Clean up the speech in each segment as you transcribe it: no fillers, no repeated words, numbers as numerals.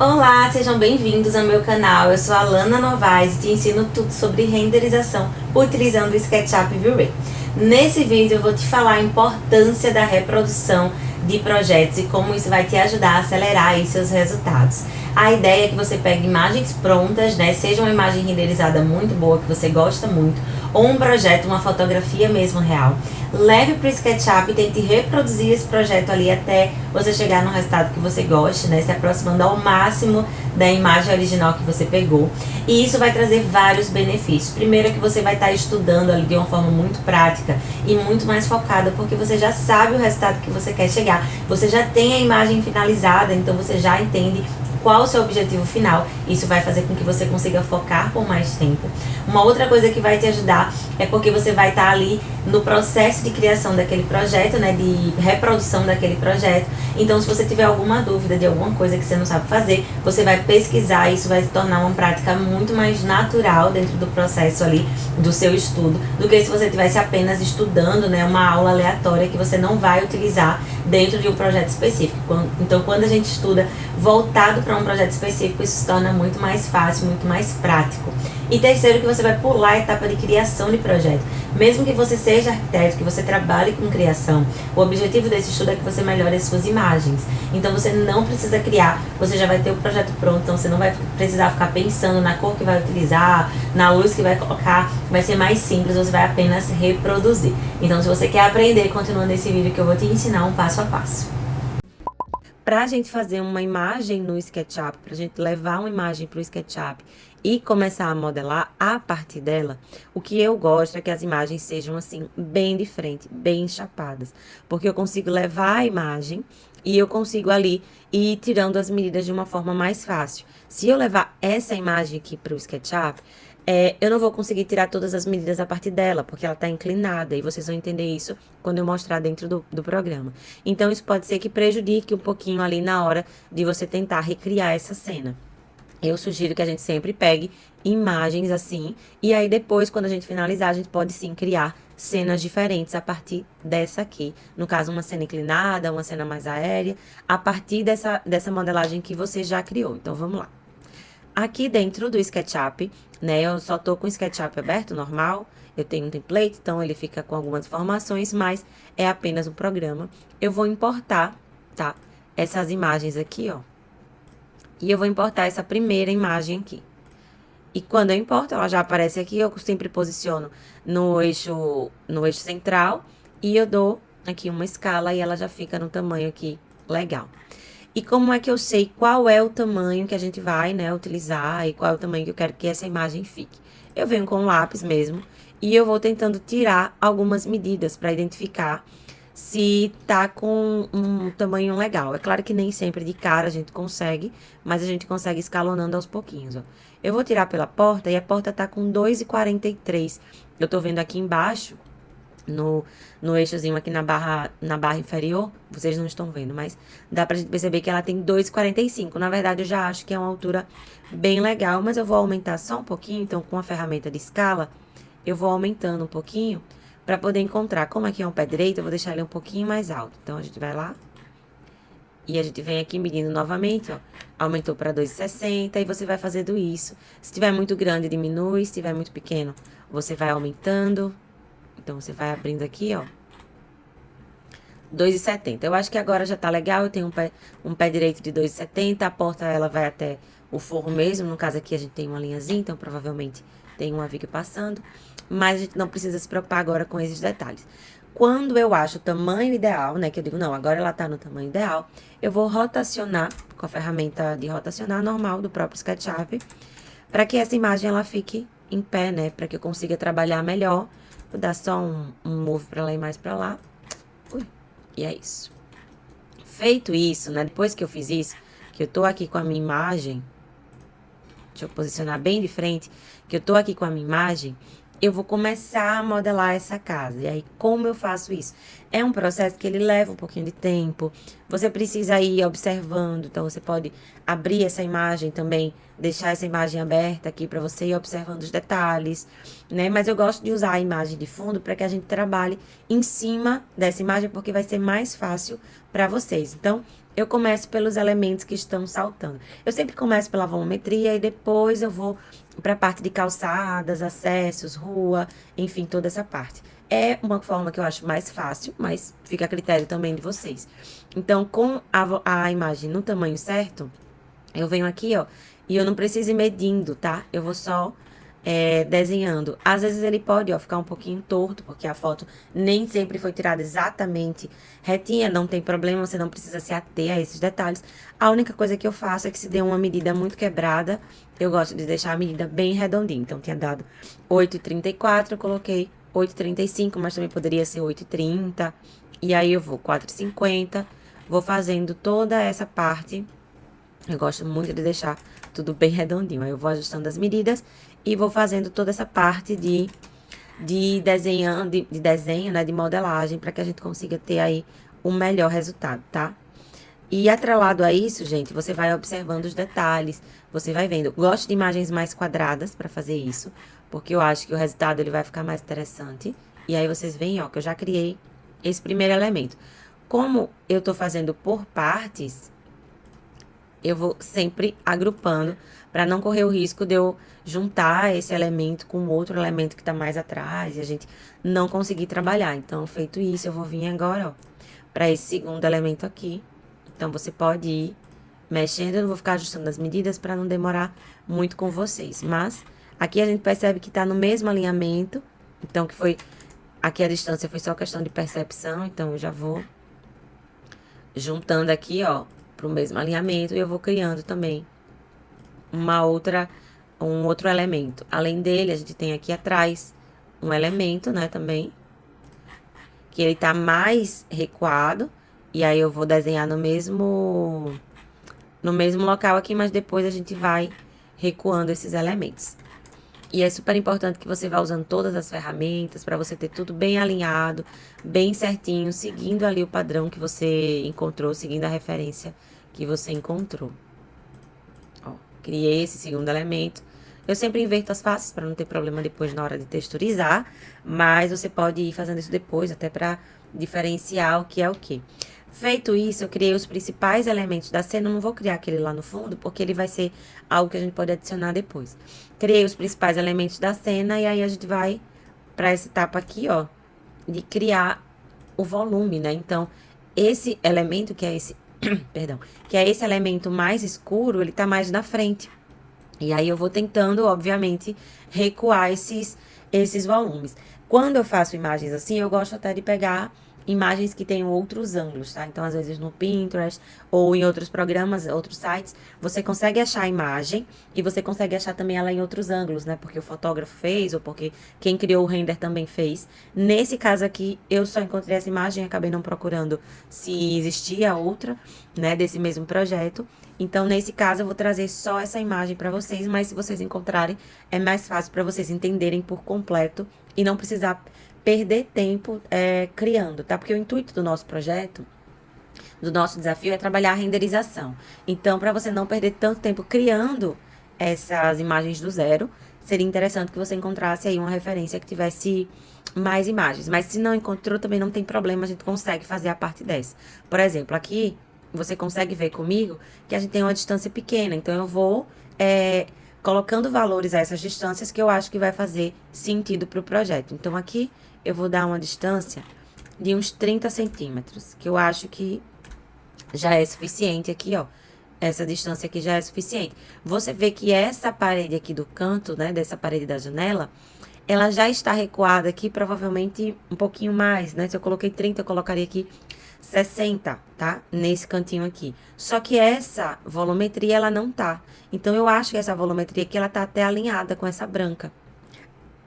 Olá, sejam bem-vindos ao meu canal. Eu sou a Lana Novaes e te ensino tudo sobre renderização utilizando o SketchUp V-Ray. Nesse vídeo eu vou te falar a importância da reprodução de projetos e como isso vai te ajudar a acelerar aí seus resultados. A ideia é que você pegue imagens prontas, né? Seja uma imagem renderizada muito boa, que você gosta muito, ou um projeto, uma fotografia mesmo real. Leve para o SketchUp e tente reproduzir esse projeto ali até você chegar no resultado que você goste, né? Se aproximando ao máximo da imagem original que você pegou. E isso vai trazer vários benefícios. Primeiro é que você vai estar estudando ali de uma forma muito prática e muito mais focada, porque você já sabe o resultado que você quer chegar. Você já tem a imagem finalizada, então você já entende qual o seu objetivo final. Isso vai fazer com que você consiga focar por mais tempo. Uma outra coisa que vai te ajudar é porque você vai estar ali no processo de criação daquele projeto, né, de reprodução daquele projeto. Então, se você tiver alguma dúvida de alguma coisa que você não sabe fazer, você vai pesquisar e isso vai se tornar uma prática muito mais natural dentro do processo ali do seu estudo, do que se você estivesse apenas estudando, né, uma aula aleatória que você não vai utilizar dentro de um projeto específico. Então, quando a gente estuda voltado para um projeto específico, isso se torna muito mais fácil, muito mais prático. E terceiro, que você vai pular a etapa de criação de projeto. Mesmo que você seja arquiteto, que você trabalhe com criação, o objetivo desse estudo é que você melhore as suas imagens. Então você não precisa criar, você já vai ter o projeto pronto, então você não vai precisar ficar pensando na cor que vai utilizar, na luz que vai colocar, vai ser mais simples, você vai apenas reproduzir. Então se você quer aprender, continua nesse vídeo que eu vou te ensinar um passo a passo. Para a gente fazer uma imagem no SketchUp, para a gente levar uma imagem para o SketchUp e começar a modelar a partir dela, o que eu gosto é que as imagens sejam assim, bem de frente, bem chapadas. Porque eu consigo levar a imagem e eu consigo ali ir tirando as medidas de uma forma mais fácil. Se eu levar essa imagem aqui para o SketchUp, eu não vou conseguir tirar todas as medidas a partir dela, porque ela está inclinada, e vocês vão entender isso quando eu mostrar dentro do programa. Então, isso pode ser que prejudique um pouquinho ali na hora de você tentar recriar essa cena. Eu sugiro que a gente sempre pegue imagens assim, e aí depois, quando a gente finalizar, a gente pode sim criar cenas diferentes a partir dessa aqui. No caso, uma cena inclinada, uma cena mais aérea, a partir dessa modelagem que você já criou. Então, vamos lá. Aqui dentro do SketchUp, né, eu só tô com o SketchUp aberto, normal. Eu tenho um template, então ele fica com algumas informações, mas é apenas um programa. Eu vou importar, tá, essas imagens aqui, ó. E eu vou importar essa primeira imagem aqui. E quando eu importo, ela já aparece aqui, eu sempre posiciono no eixo central e eu dou aqui uma escala e ela já fica no tamanho aqui legal. E como é que eu sei qual é o tamanho que a gente vai, né, utilizar e qual é o tamanho que eu quero que essa imagem fique? Eu venho com um lápis mesmo e eu vou tentando tirar algumas medidas para identificar se tá com um tamanho legal. É claro que nem sempre de cara a gente consegue, mas a gente consegue escalonando aos pouquinhos, ó. Eu vou tirar pela porta e a porta tá com 2,43. Eu tô vendo aqui embaixo no eixozinho aqui na barra inferior, vocês não estão vendo, mas dá pra gente perceber que ela tem 2,45. Na verdade, eu já acho que é uma altura bem legal, mas eu vou aumentar só um pouquinho. Então, com a ferramenta de escala, eu vou aumentando um pouquinho para poder encontrar. Como aqui é um pé direito, eu vou deixar ele um pouquinho mais alto. Então, a gente vai lá e a gente vem aqui medindo novamente, ó. Aumentou para 2,60 e você vai fazendo isso. Se tiver muito grande, diminui. Se tiver muito pequeno, você vai aumentando. Então, você vai abrindo aqui, ó. 2,70. Eu acho que agora já tá legal. Eu tenho um pé direito de 2,70. A porta, ela vai até o forro mesmo. No caso aqui, a gente tem uma linhazinha, então provavelmente tem uma viga passando. Mas a gente não precisa se preocupar agora com esses detalhes. Quando eu acho o tamanho ideal, né, que eu digo, não, agora ela tá no tamanho ideal, eu vou rotacionar com a ferramenta de rotacionar normal do próprio SketchUp, para que essa imagem, ela fique em pé, né, para que eu consiga trabalhar melhor. Vou dar só um move pra lá e mais pra lá. Ui, e é isso. Feito isso, né? Depois que eu fiz isso, que eu tô aqui com a minha imagem. Deixa eu posicionar bem de frente. Que eu tô aqui com a minha imagem. Eu vou começar a modelar essa casa. E aí, como eu faço isso? É um processo que ele leva um pouquinho de tempo. Você precisa ir observando. Então, você pode abrir essa imagem também, deixar essa imagem aberta aqui para você ir observando os detalhes, né? Mas eu gosto de usar a imagem de fundo para que a gente trabalhe em cima dessa imagem, porque vai ser mais fácil para vocês. Então, eu começo pelos elementos que estão saltando. Eu sempre começo pela volumetria e depois eu vou para a parte de calçadas, acessos, rua, enfim, toda essa parte. É uma forma que eu acho mais fácil, mas fica a critério também de vocês. Então, com a imagem no tamanho certo, eu venho aqui, ó, e eu não preciso ir medindo, tá? Eu vou só desenhando. Às vezes ele pode, ó, ficar um pouquinho torto, porque a foto nem sempre foi tirada exatamente retinha, não tem problema, você não precisa se ater a esses detalhes. A única coisa que eu faço é que se der uma medida muito quebrada, eu gosto de deixar a medida bem redondinha. Então, tinha dado 8,34, eu coloquei 8,35, mas também poderia ser 8,30. E aí eu vou 4,50, vou fazendo toda essa parte. Eu gosto muito de deixar tudo bem redondinho. Aí eu vou ajustando as medidas e vou fazendo toda essa parte de desenho, né, de modelagem, para que a gente consiga ter aí um melhor resultado, tá? E atrelado a isso, gente, você vai observando os detalhes, você vai vendo. Gosto de imagens mais quadradas para fazer isso, porque eu acho que o resultado ele vai ficar mais interessante. E aí vocês veem, ó, que eu já criei esse primeiro elemento. Como eu tô fazendo por partes, eu vou sempre agrupando para não correr o risco de eu juntar esse elemento com outro elemento que está mais atrás e a gente não conseguir trabalhar. Então, feito isso, eu vou vir agora, ó, para esse segundo elemento aqui. Então, você pode ir mexendo, eu não vou ficar ajustando as medidas para não demorar muito com vocês. Mas, aqui a gente percebe que está no mesmo alinhamento, então que foi, aqui a distância foi só questão de percepção, então eu já vou juntando aqui, ó, pro mesmo alinhamento, e eu vou criando também um outro elemento. Além dele, a gente tem aqui atrás um elemento, né, também, que ele tá mais recuado, e aí eu vou desenhar no mesmo local aqui, mas depois a gente vai recuando esses elementos. E é super importante que você vá usando todas as ferramentas para você ter tudo bem alinhado, bem certinho, seguindo ali o padrão que você encontrou, seguindo a referência que você encontrou. Ó, criei esse segundo elemento. Eu sempre inverto as faces para não ter problema depois na hora de texturizar, mas você pode ir fazendo isso depois, até para diferenciar o que é o que. Feito isso, eu criei os principais elementos da cena. Eu não vou criar aquele lá no fundo, porque ele vai ser algo que a gente pode adicionar depois. Criei os principais elementos da cena e aí a gente vai para essa etapa aqui, ó, de criar o volume, né? Então, esse elemento que é esse, perdão, que é esse elemento mais escuro, ele tá mais na frente. E aí eu vou tentando, obviamente, recuar esses volumes. Quando eu faço imagens assim, eu gosto até de pegar imagens que tenham outros ângulos, tá? Então, às vezes no Pinterest ou em outros programas, outros sites, você consegue achar a imagem e você consegue achar também ela em outros ângulos, né? Porque o fotógrafo fez ou porque quem criou o render também fez. Nesse caso aqui, eu só encontrei essa imagem, acabei não procurando se existia outra, né, desse mesmo projeto. Então, nesse caso, eu vou trazer só essa imagem para vocês, mas se vocês encontrarem, é mais fácil para vocês entenderem por completo e não precisar perder tempo criando, tá? Porque o intuito do nosso projeto, do nosso desafio, é trabalhar a renderização. Então, para você não perder tanto tempo criando essas imagens do zero, seria interessante que você encontrasse aí uma referência que tivesse mais imagens. Mas se não encontrou, também não tem problema, a gente consegue fazer a parte dessa. Por exemplo, aqui, você consegue ver comigo que a gente tem uma distância pequena. Então, eu vou colocando valores a essas distâncias que eu acho que vai fazer sentido para o projeto. Então, aqui eu vou dar uma distância de uns 30 centímetros, que eu acho que já é suficiente aqui, ó. Essa distância aqui já é suficiente. Você vê que essa parede aqui do canto, né, dessa parede da janela, ela já está recuada aqui, provavelmente um pouquinho mais, né? Se eu coloquei 30, eu colocaria aqui 60, tá? Nesse cantinho aqui. Só que essa volumetria, ela não tá. Então, eu acho que essa volumetria aqui, ela tá até alinhada com essa branca.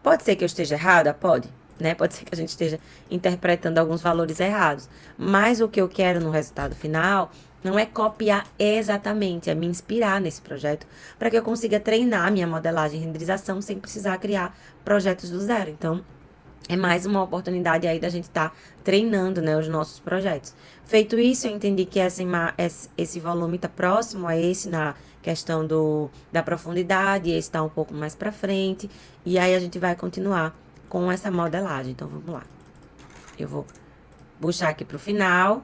Pode ser que eu esteja errada? Pode, né? Pode ser que a gente esteja interpretando alguns valores errados. Mas o que eu quero no resultado final não é copiar exatamente, é me inspirar nesse projeto para que eu consiga treinar minha modelagem e renderização sem precisar criar projetos do zero. Então, é mais uma oportunidade aí da gente estar treinando, né, os nossos projetos. Feito isso, eu entendi que esse volume está próximo a esse na questão da profundidade, esse está um pouco mais para frente, e aí a gente vai continuar com essa modelagem. Então, vamos lá. Eu vou puxar aqui para o final.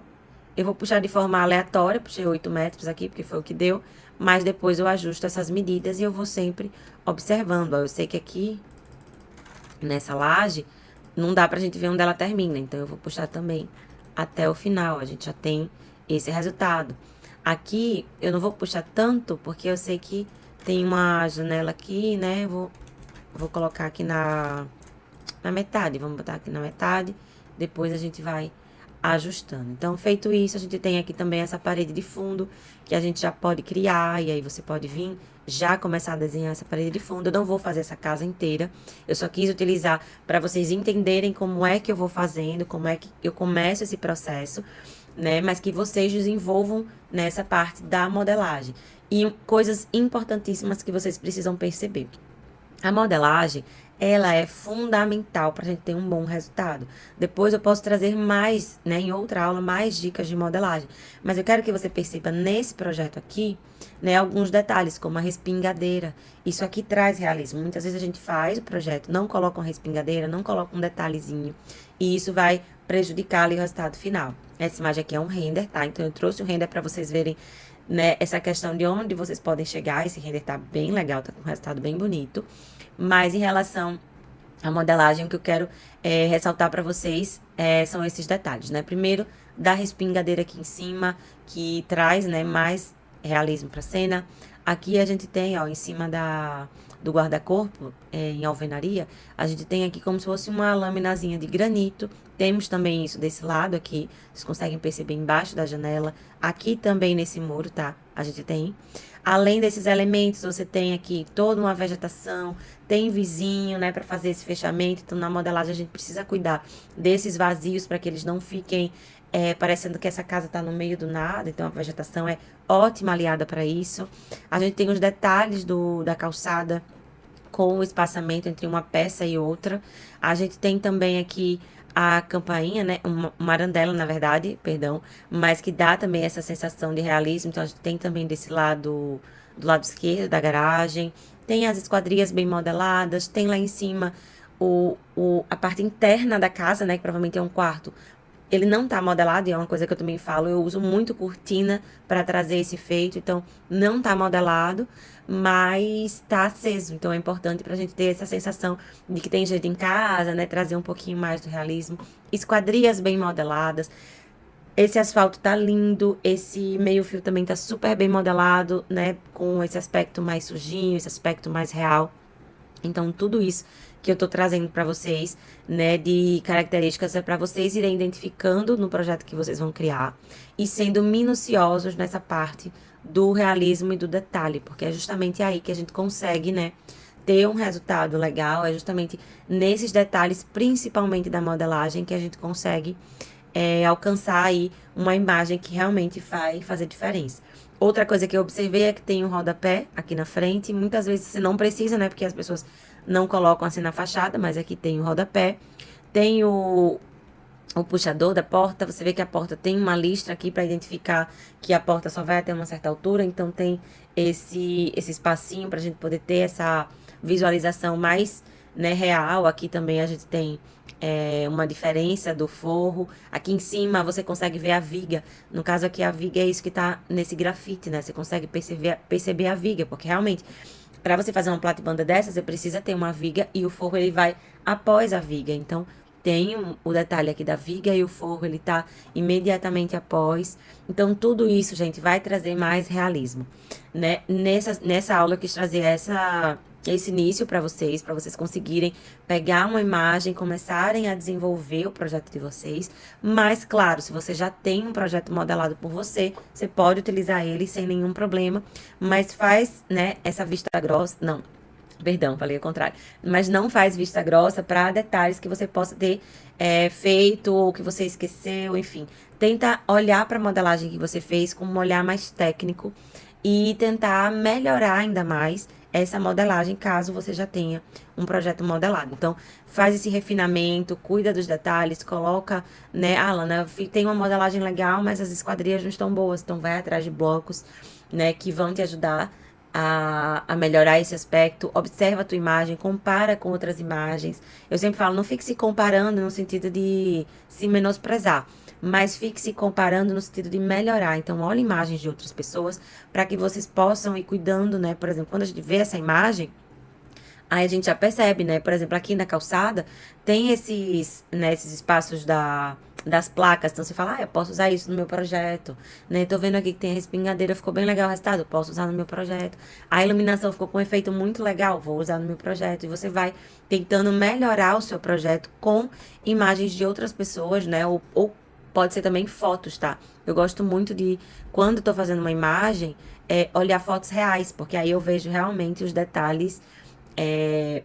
Eu vou puxar de forma aleatória, puxei 8 metros aqui, porque foi o que deu, mas depois eu ajusto essas medidas e eu vou sempre observando. Ó, eu sei que aqui, nessa laje, não dá pra gente ver onde ela termina, então eu vou puxar também até o final, a gente já tem esse resultado. Aqui, eu não vou puxar tanto, porque eu sei que tem uma janela aqui, né, vou colocar aqui na metade, vamos botar aqui na metade, depois a gente vai ajustando. Então, feito isso, a gente tem aqui também essa parede de fundo, que a gente já pode criar, e aí você pode vir já começar a desenhar essa parede de fundo. Eu não vou fazer essa casa inteira, eu só quis utilizar para vocês entenderem como é que eu vou fazendo, como é que eu começo esse processo, né? Mas que vocês desenvolvam nessa parte da modelagem. E coisas importantíssimas que vocês precisam perceber. A modelagem, ela é fundamental para a gente ter um bom resultado. Depois eu posso trazer mais, né, em outra aula, mais dicas de modelagem. Mas eu quero que você perceba nesse projeto aqui, né, alguns detalhes, como a respingadeira. Isso aqui traz realismo. Muitas vezes a gente faz o projeto, não coloca uma respingadeira, não coloca um detalhezinho. E isso vai prejudicar ali o resultado final. Essa imagem aqui é um render, tá? Então eu trouxe o render para vocês verem, né, essa questão de onde vocês podem chegar. Esse render tá bem legal, tá com um resultado bem bonito. Mas em relação à modelagem, o que eu quero ressaltar para vocês são esses detalhes, né? Primeiro, da respingadeira aqui em cima, que traz, né, mais realismo para a cena. Aqui a gente tem, ó, em cima do guarda-corpo, em alvenaria, a gente tem aqui como se fosse uma laminazinha de granito. Temos também isso desse lado aqui, vocês conseguem perceber embaixo da janela. Aqui também nesse muro, tá? A gente tem. Além desses elementos, você tem aqui toda uma vegetação, tem vizinho, né, para fazer esse fechamento. Então, na modelagem, a gente precisa cuidar desses vazios para que eles não fiquem parecendo que essa casa está no meio do nada. Então, a vegetação é ótima aliada para isso. A gente tem os detalhes da calçada com o espaçamento entre uma peça e outra. A gente tem também aqui a campainha, né, uma arandela, na verdade, perdão, mas que dá também essa sensação de realismo. Então, a gente tem também desse lado, do lado esquerdo da garagem, tem as esquadrias bem modeladas, tem lá em cima a parte interna da casa, né, que provavelmente é um quarto. Ele não tá modelado, e é uma coisa que eu também falo, eu uso muito cortina para trazer esse efeito, então não tá modelado, mas tá aceso. Então é importante pra gente ter essa sensação de que tem gente em casa, né, trazer um pouquinho mais do realismo. Esquadrias bem modeladas. Esse asfalto tá lindo, esse meio-fio também tá super bem modelado, né, com esse aspecto mais sujinho, esse aspecto mais real. Então, tudo isso que eu tô trazendo para vocês, né, de características é para vocês irem identificando no projeto que vocês vão criar e sendo minuciosos nessa parte do realismo e do detalhe, porque é justamente aí que a gente consegue, né, ter um resultado legal, é justamente nesses detalhes, principalmente da modelagem, que a gente consegue alcançar aí uma imagem que realmente vai fazer diferença. Outra coisa que eu observei é que tem um rodapé aqui na frente. Muitas vezes você não precisa, né? Porque as pessoas não colocam assim na fachada, mas aqui tem o rodapé. Tem o puxador da porta. Você vê que a porta tem uma listra aqui para identificar que a porta só vai até uma certa altura. Então tem esse espacinho para a gente poder ter essa visualização mais, né, real. Aqui também a gente tem uma diferença do forro. Aqui em cima você consegue ver a viga. No caso aqui a viga é isso que tá nesse grafite, né? Você consegue perceber a viga, porque realmente para você fazer uma platibanda dessa, você precisa ter uma viga e o forro ele vai após a viga. Então tem o detalhe aqui da viga e o forro ele tá imediatamente após. Então tudo isso, gente, vai trazer mais realismo, né? Nessa aula eu quis trazer esse início para vocês conseguirem pegar uma imagem, começarem a desenvolver o projeto de vocês. Mas, claro, se você já tem um projeto modelado por você, você pode utilizar ele sem nenhum problema, mas faz, né, essa vista grossa, não, perdão, falei o contrário, mas não faz vista grossa para detalhes que você possa ter feito ou que você esqueceu, enfim. Tenta olhar para a modelagem que você fez com um olhar mais técnico e tentar melhorar ainda mais essa modelagem, caso você já tenha um projeto modelado. Então, faz esse refinamento, cuida dos detalhes, coloca, né, Alana, tem uma modelagem legal, mas as esquadrias não estão boas, então vai atrás de blocos, né, que vão te ajudar a melhorar esse aspecto. Observa a tua imagem, compara com outras imagens. Eu sempre falo, não fique se comparando no sentido de se menosprezar, mas fique se comparando no sentido de melhorar. Então, olhe imagens de outras pessoas para que vocês possam ir cuidando, né? Por exemplo, quando a gente vê essa imagem, aí a gente já percebe, né? Por exemplo, aqui na calçada tem esses, né, esses espaços das placas. Então você fala, eu posso usar isso no meu projeto, né? Tô vendo aqui que tem a respingadeira, ficou bem legal o resultado, eu posso usar no meu projeto. A iluminação ficou com um efeito muito legal, vou usar no meu projeto. E você vai tentando melhorar o seu projeto com imagens de outras pessoas, né? Ou pode ser também fotos, tá? Eu gosto muito de, quando tô fazendo uma imagem, olhar fotos reais, porque aí eu vejo realmente os detalhes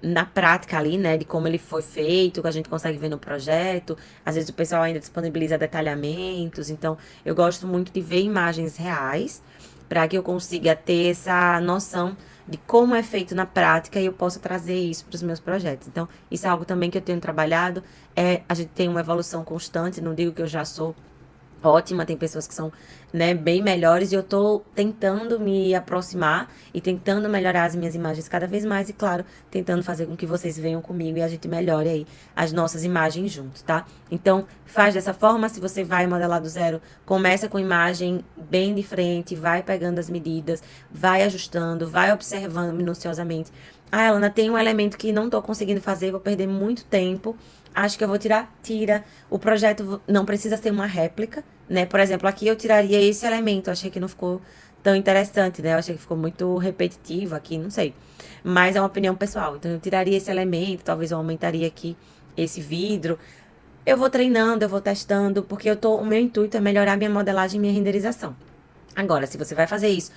na prática ali, né, de como ele foi feito, que a gente consegue ver no projeto. Às vezes o pessoal ainda disponibiliza detalhamentos, então eu gosto muito de ver imagens reais para que eu consiga ter essa noção de como é feito na prática e eu possa trazer isso para os meus projetos. Então, isso é algo também que eu tenho trabalhado. A gente tem uma evolução constante, não digo que eu já sou ótima, tem pessoas que são, né, bem melhores e eu tô tentando me aproximar e tentando melhorar as minhas imagens cada vez mais e, claro, tentando fazer com que vocês venham comigo e a gente melhore aí as nossas imagens juntos, tá? Então, faz dessa forma, se você vai modelar do zero, começa com imagem bem de frente, vai pegando as medidas, vai ajustando, vai observando minuciosamente. Ah, Alana, tem um elemento que não tô conseguindo fazer, vou perder muito tempo. Acho que eu vou tirar, tira. O projeto não precisa ser uma réplica, né? Por exemplo, aqui eu tiraria esse elemento. Achei que não ficou tão interessante, né? Eu achei que ficou muito repetitivo aqui, não sei. Mas é uma opinião pessoal. Então, eu tiraria esse elemento, talvez eu aumentaria aqui esse vidro. Eu vou treinando, eu vou testando, porque o meu intuito é melhorar minha modelagem e minha renderização. Agora, se você vai fazer isso,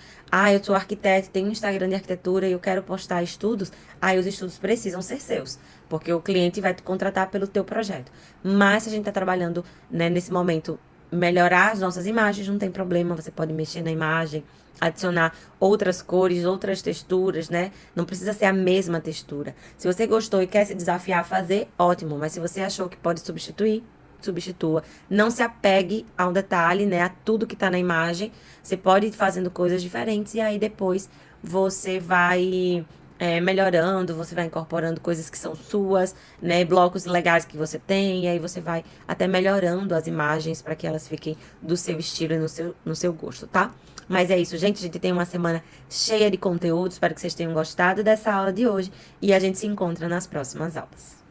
eu sou arquiteto, tenho um Instagram de arquitetura e eu quero postar estudos, aí os estudos precisam ser seus, porque o cliente vai te contratar pelo teu projeto. Mas se a gente está trabalhando, né, nesse momento, melhorar as nossas imagens, não tem problema, você pode mexer na imagem, adicionar outras cores, outras texturas, né? Não precisa ser a mesma textura. Se você gostou e quer se desafiar a fazer, ótimo, mas se você achou que pode substituir, substitua. Não se apegue ao detalhe, né? A tudo que tá na imagem. Você pode ir fazendo coisas diferentes e aí depois você vai melhorando, você vai incorporando coisas que são suas, né? Blocos legais que você tem, e aí você vai até melhorando as imagens para que elas fiquem do seu estilo e no seu gosto, tá? Mas é isso, gente. A gente tem uma semana cheia de conteúdo. Espero que vocês tenham gostado dessa aula de hoje e a gente se encontra nas próximas aulas.